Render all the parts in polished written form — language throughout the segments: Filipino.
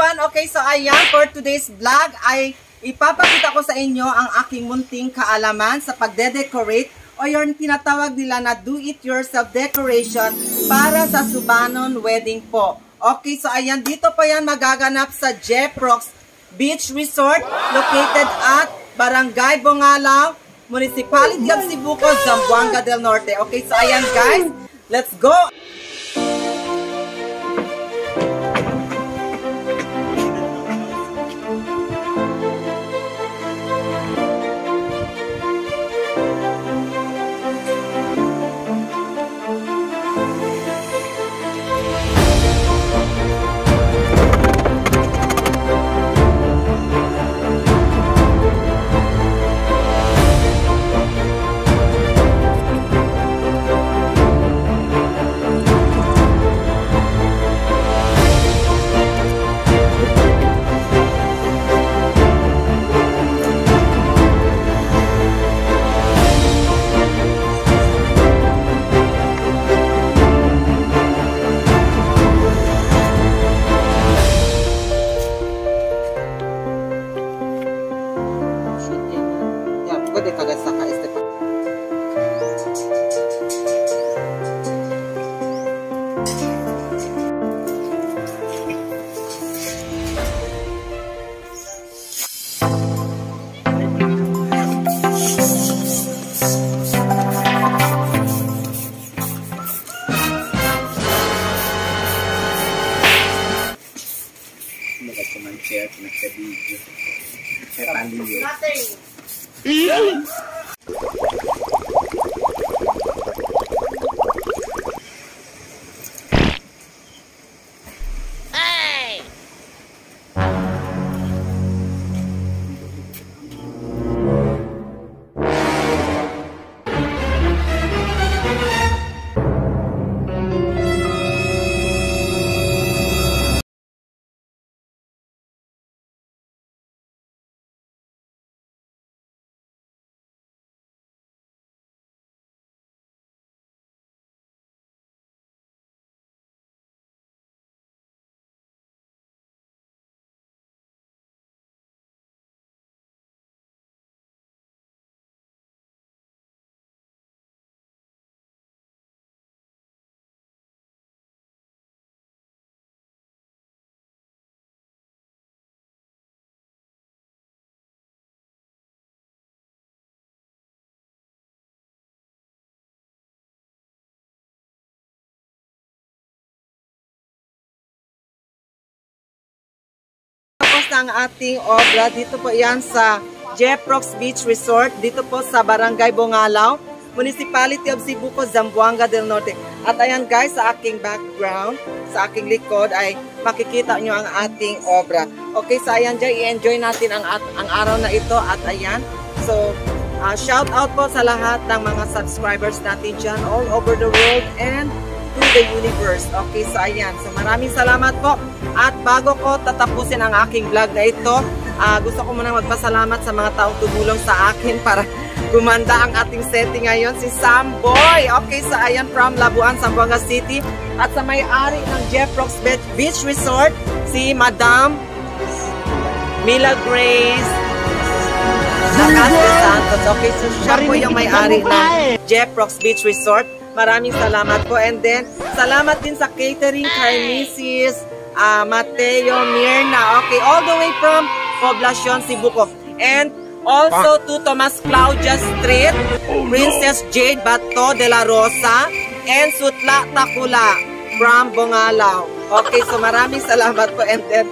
everyone! Okay, so ayan, for today's vlog ay ipapakita ko sa inyo ang aking munting kaalaman sa pagde-decorate o yung tinatawag nila na do-it-yourself decoration para sa Subanon wedding po. Okay, so ayan, dito po yan magaganap sa Jeprox Beach Resort located at Barangay Bongalaw, Municipality of Cebuco, Zamboanga del Norte. Okay, so ayan guys, let's go! Ang ating obra dito po yan sa Jeprox Beach Resort dito po sa Barangay Bongalaw, Municipality of Cebuco, Zamboanga del Norte. At ayan guys, sa aking background, sa aking likod ay makikita nyo ang ating obra. Okay, so ayan dyan, i-enjoy natin ang araw na ito. At ayan, so shout out po sa lahat ng mga subscribers natin dyan all over the world and to the universe. Okay, so ayan, so maraming salamat po. At bago ko tatapusin ang aking vlog na ito, gusto ko muna magpasalamat sa mga taong tumulong sa akin para gumanda ang ating setting ngayon. Si Samboy, okay, so ayan, from Labuan, Zamboanga City. At sa may-ari ng Jeprox Beach Resort, si Madam Mila Grace Nakaste Santos. Okay, so siya po yung may-ari ng Jeprox Beach Resort. Maraming salamat po. And then, salamat din sa catering kay Mrs. Mateo Mirna. Okay, all the way from Poblacion, Cebuco. And also to Tomas Claudia Street, Princess Jade Bato de la Rosa, and Sutla Takula from Bongalaw. Okay, so maraming salamat po. And then,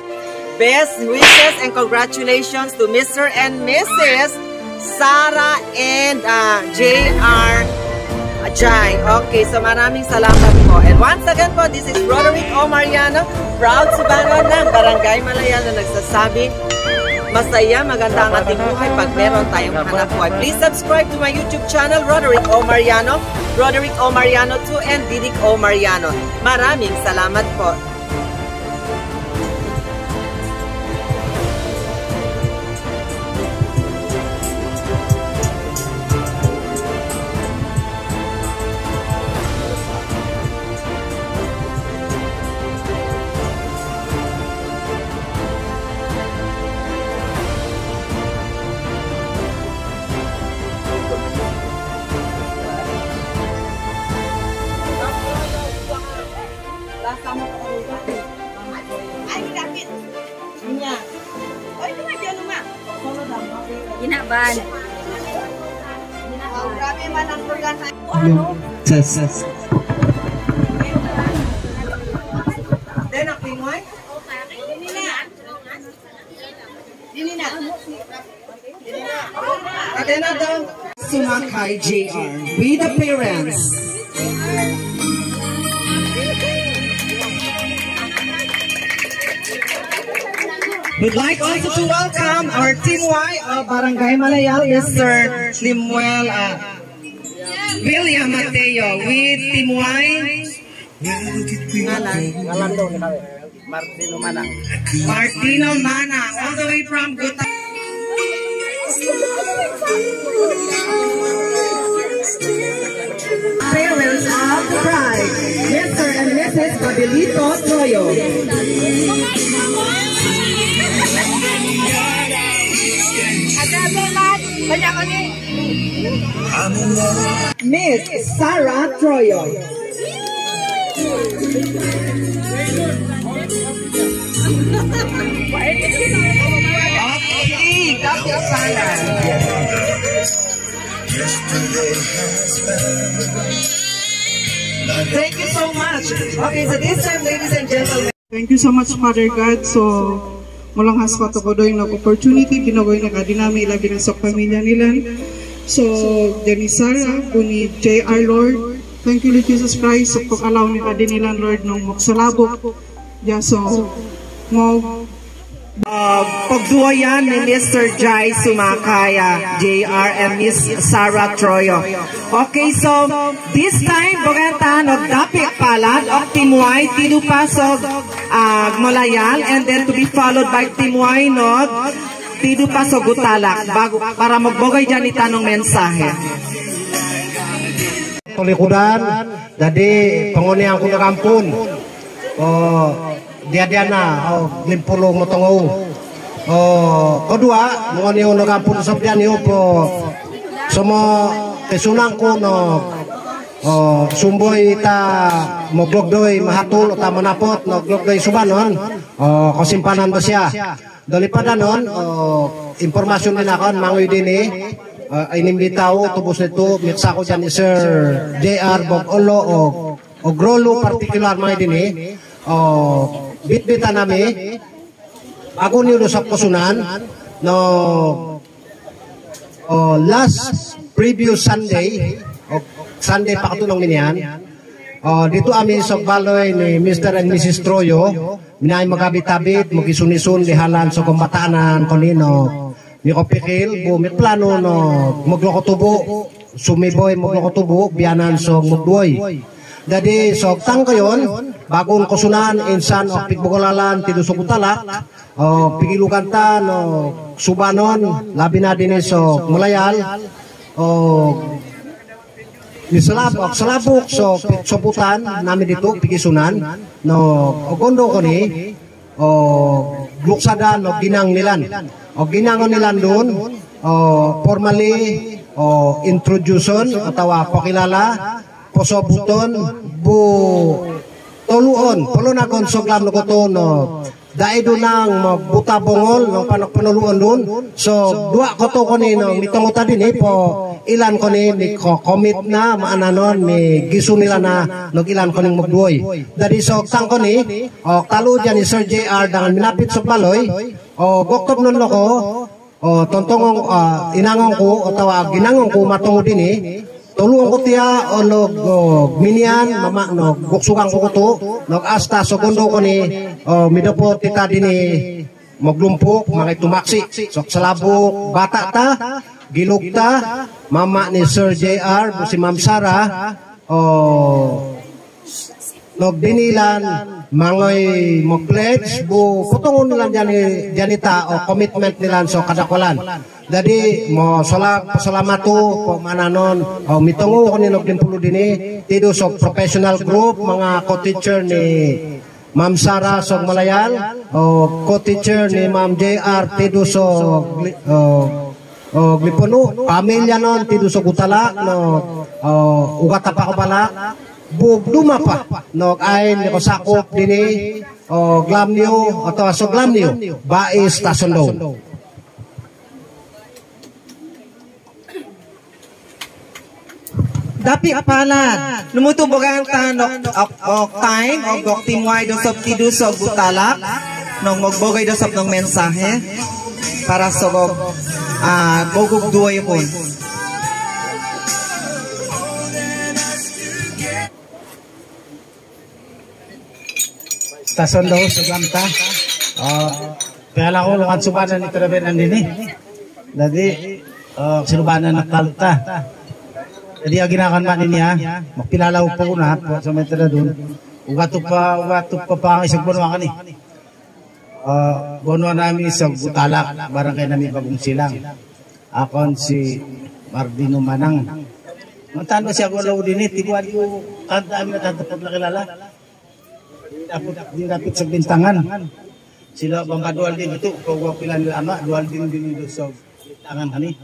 best wishes and congratulations to Mr. and Mrs. Sarah and J.R. Jai. Okay, so maraming salamat po. And once again po, this is Roderick O. Mariano, proud Subanon ng Barangay Malayan na nagsasabi, masaya, maganda ang ating buhay pag meron tayong hanap buhay. Please subscribe to my YouTube channel, Roderick O. Mariano, Roderick O. Mariano 2, and Didik O. Mariano. Maraming salamat po. Ginaban. Grabe man ang organ. Yes. Then ang pingway? Dini na. Adena daw. Sumakay JR with the parents. We'd like also to welcome our Team Y of Barangay Malayal, Mr. Limuel William Mateo with Team Y. Martino Manang, all the way from Guta. Parents of the bride, Mr. and Mrs. Babilito Troyo. Miss Sarah Troyo. Okay, Dr. Sarah. Thank you so much. Okay, so this time, ladies and gentlemen. Thank you so much, Father God. So, mulang haspat ako doon ng opportunity, pinagoy na kadinami, lagi na sa pamilya nila. So, Jenny Sarah, kuni JR Lord, thank you Lord Jesus Christ, so pag-allow ni kadin nila Lord nung magsalabok. Yeah, so, mo, Pagduwayan ni Mr. Jai Sumakaya, JR and Miss Sarah Troyo. Okay, so this time, bugatan og dapit palad og Team Y, tidupasog Malayal, and then to be followed by Team Y nog tidupasog Gutalak, bago, para magbogay dyan itanong mensahe. Tulikudan, jadi pangunian ko na kampun. Dia na limpulong motongo. Kedua, mengoni ono kampung sabdian yo po semua kesunang ko no sumboy ta moglogdoy mahatul ta manapot no glogdoy subanon kasimpanan to siya. Daripada non impormasyon din akon mangoy dini inimbitaw tubos nito mitsa ko diyan ni Sir JR Bogolo o Grolo particular mga dini bitbitan nami ako niyo sa kusunan no last previous Sunday Sunday pa katulong minyan dito amin sa baloy ni Mr. and Mrs. Troyo minay magabit-abit magisunisun dihalan sa kumbatanan konino ni kopikil bumit plano no maglokotubo sumiboy maglokotubo biyanan so mugdoy. Jadi sok tang kayon bagong kusunan insan o pigbogolalan tidusugutalak o pigilukan no subanon labi na din so Malayal o salabok so soputan namin dito pigisunan no gondo ko ni o gluksadan o ginang nilan o ginangon nilan doon o formally o introduction atau pakilala posobuton bu toluon polo na konsoglam no koto no daido nang buta bongol no panok panuluon dun so dua koto ko ni no mitong tadi ni po ilan ko ni commit na maananon mi gisu nila na no ilan ko ning magduoy dadi so tang ko ni o talo diyan ni Sir JR dangan minapit sa baloy o goktob nun ko o tontongong inangong ko o tawa ginangong ko matungo din ni tulungan ko tiya o minian mama no guksugang ko to nog asta segundo ko ni midopot tita dini maglumpok mga tumaksi sok salabok bata ta gilugta mama ni Sir JR si Ma'am Sarah nog dinilan mangoy mag-pledge bu putungon nila janita o commitment nila so kadakwalan. Jadi mo salamat po mananon mitungo ko ni nog dimpulo dini tido so professional group mga co-teacher ni Ma'am Sarah so Malayal co-teacher ni Ma'am JR tido so glipuno pamilya non tido so Gutala no ugata pa ko bala bugduma pa no ay ni ko sakop dini glamnyo atau so glamnyo bais tasondo. dapi palad. Lumutong bagang tanok ok time o gok timway dosop tidus o butalak. Nung magbogay dosop ng mensahe para sa bogog duway po. Tason daw sa gamta. Kaya lang ko lungan subanan ni Traben din Dadi sinubanan na kalta. Jadi aginakan man niya, magpilalaw po na po sa metro doon. Ugato pa isang buwan kani. Buwan namin isang butalak, barangay namin Bagong Silang. Akon si Mardino Manang. Mantano siya ko law din tiguan ko kanta amin na kanta pagkilala. Dinapit sa bintangan. Sila bangka dual din ito, kung pilan nila ama, dual din dito sa bintangan kani.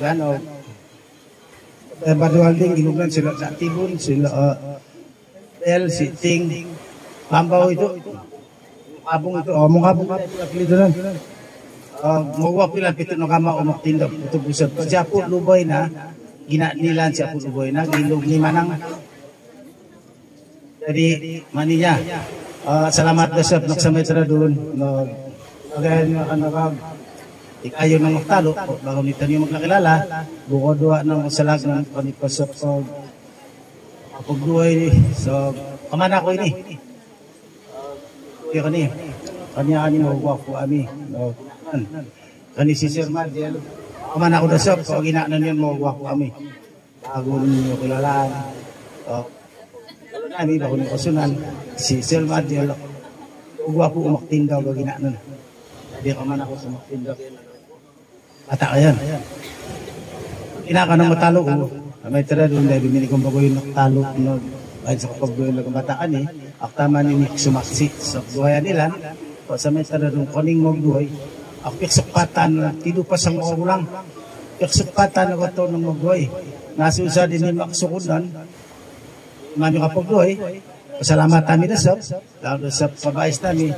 Gano. Badual din, ginugan sila sa Tibon, sila si Ting, Pambaw ito. Abong ito, mungabong ito lang. Magwa pilan pito ng kama o magtindap. Ito busad. Siya po lubay na, ginanilan siya po lubay na, gilog ni Manang. Jadi maninya salamat dasap naksamay sa doon kagaya nyo ikayo ng magtalo bago nito nyo magkakilala bukod duwa ng salag ng panipasok so pagduhay so kamana ko ini kanya mahuwa ko ami kani si Sir Madiel kamana ko dasap pag inaanan yun mahuwa ko ami bago nyo kilalaan kami bago ng kasunan, si Sir Madiel, ugwa po umaktindaw gagina nun. Hindi ka man ako sa umaktindaw. Ata ka yan. Inaka ng matalo ko, may tira doon dahil bimini kong bago yung naktalo kahit sa kapag doon lang bataan aktama ni Nick sumaksi sa buhayan nila, sa may tira doon kuning magduhay, ang piksukpatan, tinupas ang ulang, piksukpatan na ito ng magduhay. Nasusa din ni Maksukunan, Mami kapagdoy, pasalamat kami dasap, lalo sa pabais namin,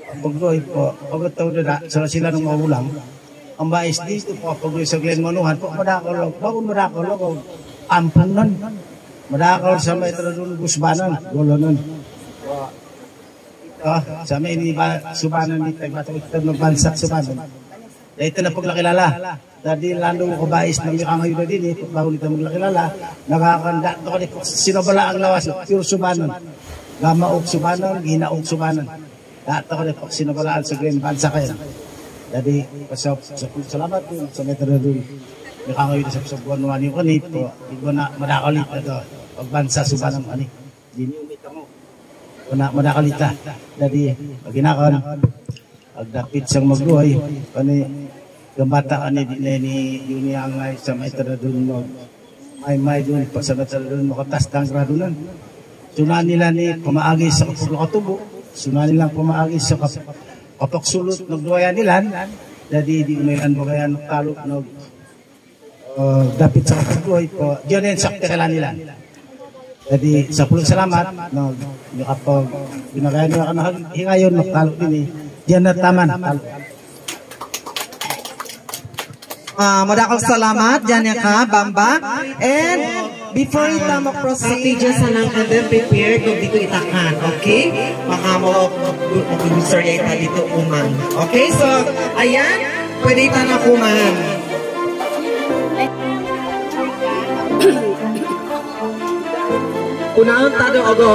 kapagdoy po, pagkataw na sila nung maulang, ang bais dito po, kapagdoy sa Glen Manuhan, po madakol, bago madakol, ampang nun, madakol sa may taradun gusbanan, gulo nun. Sa may subanan ni Tagbatang ng bansak subanan. Dito na paglakilala. Dadi lalo ko bais ng yung ngayon na din bago nito maglakilala. Nakakanda ito ka ni sinabala ang lawas. Pure subanan. Gamaog subanan, ginaog subanan. Dato ka ni sinabalaan sa Glen Bansa kayo. Dadi salamat po sa metro na doon. Ngayon na sa buwan naman yung kanip. Iba na madakalit na ito. Pagbansa subanan kani. Dinumita mo. Madakalita. Dadi paginakan. Agdapit siyang magluhay. Kani gambata ani ni dunia ngay sa may taradun mo may dun pasagat sa taradun makatastang gradunan sunan nila ni pamaagi sa kapagkatubo sunan nilang pamaagi sa kapagsulot nagduwayan nila dadi di umilan mo kaya nagtalok dapit sa kapagduhay po diyan yan sakta kala nila dadi sa pulong salamat kapag binagayan nila ka na hingayon nagtalok din diyan na taman madakong salamat, dyan ka, Bamba. And before ita mag-proceed, just lang and then prepare kung dito itakan, okay? Baka mo mag-user ita dito uman. Okay, so, ayan, pwede ita na kuman. Unang tado, ogo.